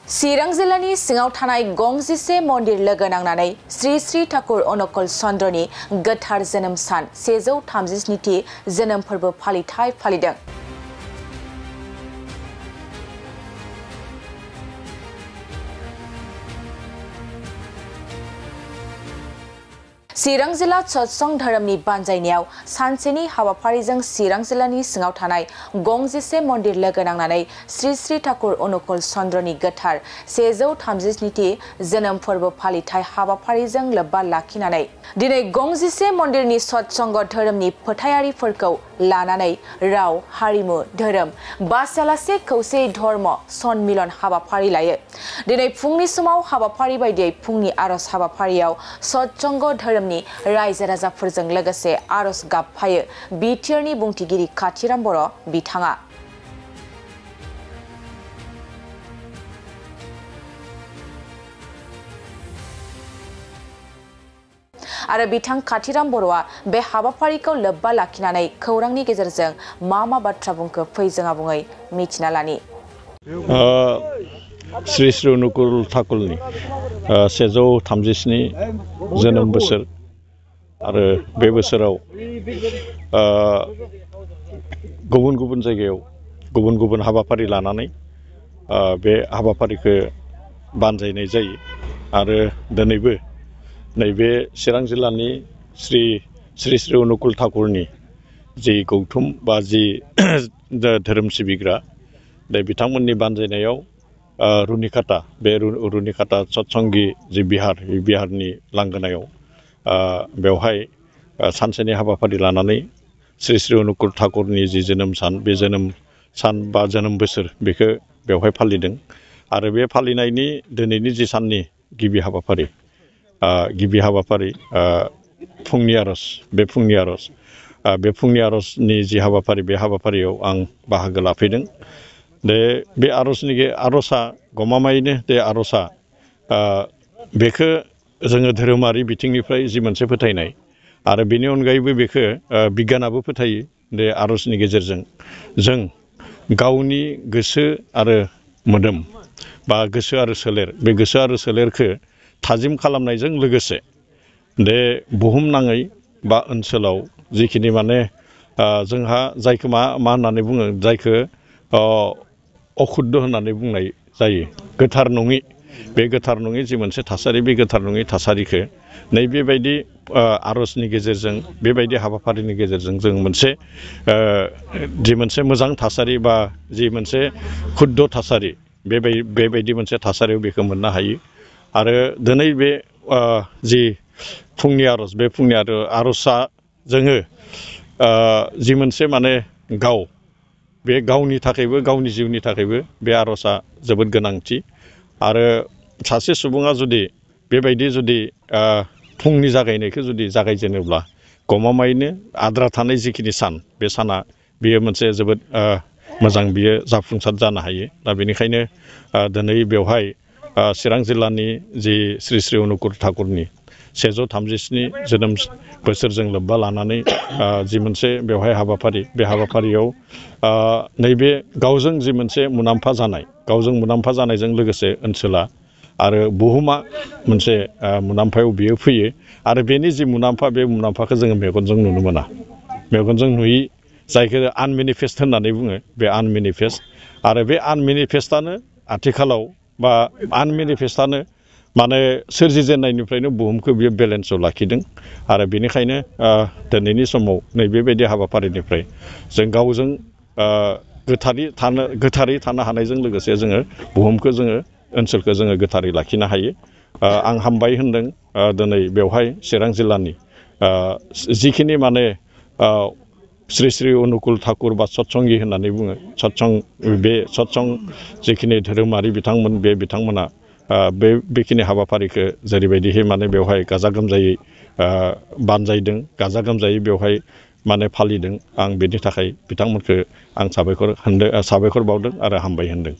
चिरां जिल्लानि सिङाव थानाय गंजिसे मन्दिर लोगो नांनानै श्री श्री ठाकुर अनुकूल चन्द्रनि गोथार जोनोम सान 137थि जोनोम फोरबो फालिथाय फालिदों। चिरां जिल्ला सत्संग धोरोमनि बानजायनायाव सानसेनि हाबाफारिजों चिरां जिल्लानि सिङाव थानाय गंजिसे मन्दिर लोगो नांनानै श्री श्री ठाकुर अनुकूल चन्द्रनि गोथार 137थि जोनोम फोरबो फालिथाय हाबाफारिजों लोब्बा लाखिनानै दिनै गंजिसे मन्दिरनि सत्संग धोरोमनि फोथायारिफोरखौ लानानै राव हारिमु धोरोम बासियालासे खौसे धर्म सन्मिलन हाबाफारि लायो। दिनै फुंनि समाव हाबाफारि बायदियै फुंनि आरज हाबाफारियाव सत्संग धोरोमनि रायजो राजाफोरजों लोगोसे आरज गाबफायो बिटिआरनि बुंथिगिरि काथिराम बर' बिथाङा। आरो बिथां काथिराम बर'आ बे हाबाफारिखौ लोब्बा लाखिनानै खौरांनि गेजेरजों मा बाथ्रा बुंखो फै जों आबुङै मिथिना लानि। श्री श्री अनुकूल ठाकुरनि 137 जोनोम बोसोर आरो बे बोसोराव गुबुन गुबुन जायगायाव गुबुन गुबुन हाबाफारि लानानै बे हाबाफारिखौ बानजायनाय जायो आरो दिनैबो नैबे चिरां जिल्लानि श्री श्री अनुकूल ठाकुरनि जि गौथुम बा जि धोरोम सिबिग्रा बे बिथांमोननि बानजायनायाव रुनिकाटा बे रुनिकाटा सत्संगी जि बिहारनि लांगोनायाव बेवहाय सानसेनि हाबाफारि लानानै श्री श्री अनुकूल ठाकुरनि जि जोनोम सान बे जोनोम सान बा जोनोम बोसोर बेखौ बेवहाय फालिदों आरो बे फालिनायनि दिनैनि जि साननि गिबि हाबाफारि फुंनि आरज बे फुंनि आरजनि जि हाबाफारि बे हाबाफारियाव आं बाहागो लाफैदों। बे आरजआ गमामायैनो बे आरजआ बेखौ जोङो धोरोमारि बिथिंनिफ्राय जि मोनसे फोथायनाय आरो बेनि अनगायैबो बेखौ बिगियानाबो फोथायो। बे आरजनि गेजेरजों जों गावनि गोसो आरो मोदोम बा गोसो आरो सोलेर बे गोसो आरो सोलेरखौ थाजिम खालामनायजों लोगोसे बे बुहुमनाङै बा ओनसोलाव जिखिनि माने जोंहा जायखौ मा होननानै बुङो जायखौ अखुद्ध होननानै बुंनाय जायो गोथार नङि बे गोथार नङि जि मोनसे थासारि बे गोथार नङि थासारिखौ नैबेबायदि आरजनि गेजेरजों बेबायदि हाबाफारिनि गेजेरजों जों मोनसे मोजां थासारि बा जि मोनसे खुद्ध थासारि बेबायदि मोनसे थासारियाव बेखौ मोननो हायो। आरो दिनै बे जि फुंनि आरज बे फुंनि आरजआ जोङो जि मोनसे माने बे गावनि थाखायबो गावनि जिउनि थाखायबो बे आरजआ जोबोद गोनांथि आरो सासे सुबुङा जुदि बेबायदि फुंनि जागायनायखौ जुदि जागायजेनोब्ला गमामायैनो आद्रा थानाय जिखिनि सान बे साना बेयो मोनसे जोबोद मोजां बियो जाफुंसार जानो हायो। दा बेनिखायनो दिनै बेवहाय चिरां जिल्लानि जि श्री श्री अनुकूल ठाकुरनि 137 जोनोम बोसोरजों लोब्बा लानानै जि मोनसे बेवहाय हाबाफारि बे हाबाफारियाव नैबे गावजों जि मोनसे मुलाम्फा जानायजों लोगोसे ओनसोला आरो बुहुमा मोनसे मुलाम्फायाव बियो फैयो आरो बेनि जि मुलाम्फा बे मुलाम्फाखौ जोङो मेगनजों नुनो मोना मेगनजों नुयि जायखौ आनमेनिफेस्ट होननानै बुङो बे आनमेनिफेस्ट आरो बे आनमेनिफेस्टआनो आथिखालाव बा आनमेनिफेस्टआनो माने सोरजिजेननायनिफ्रायनो बुहुमखौ बियो बेलेन्सआव लाखिदों आरो बेनिखायनो दिनैनि समाव नैबेबायदि हाबाफारिनिफ्राय जों गावजों गोथारै थानो हानायजों लोगोसे जोङो बुहुमखौ ओनसोलखौ जोङो गोथारै लाखिनो हायो। आं हामबाय होनदों दिनै बेवहाय चिरां जिल्लानि जिखिनि माने श्री श्री अनुकूल ठाकुर बा सत्संगी होननानै बुङो सत्संग जिखिनि धोरोमारि बिथांमोना बेखिनि हाबाफारिखौ जेरैबायदिहै माने बेवहाय गाजा गोमजायै बानजायदों गाजा गोमजायै बेवहाय माने फालिदों आं बेनि थाखाय बिथांमोनखौ आं साबायखर बावदों आरो हामबाय होनदों।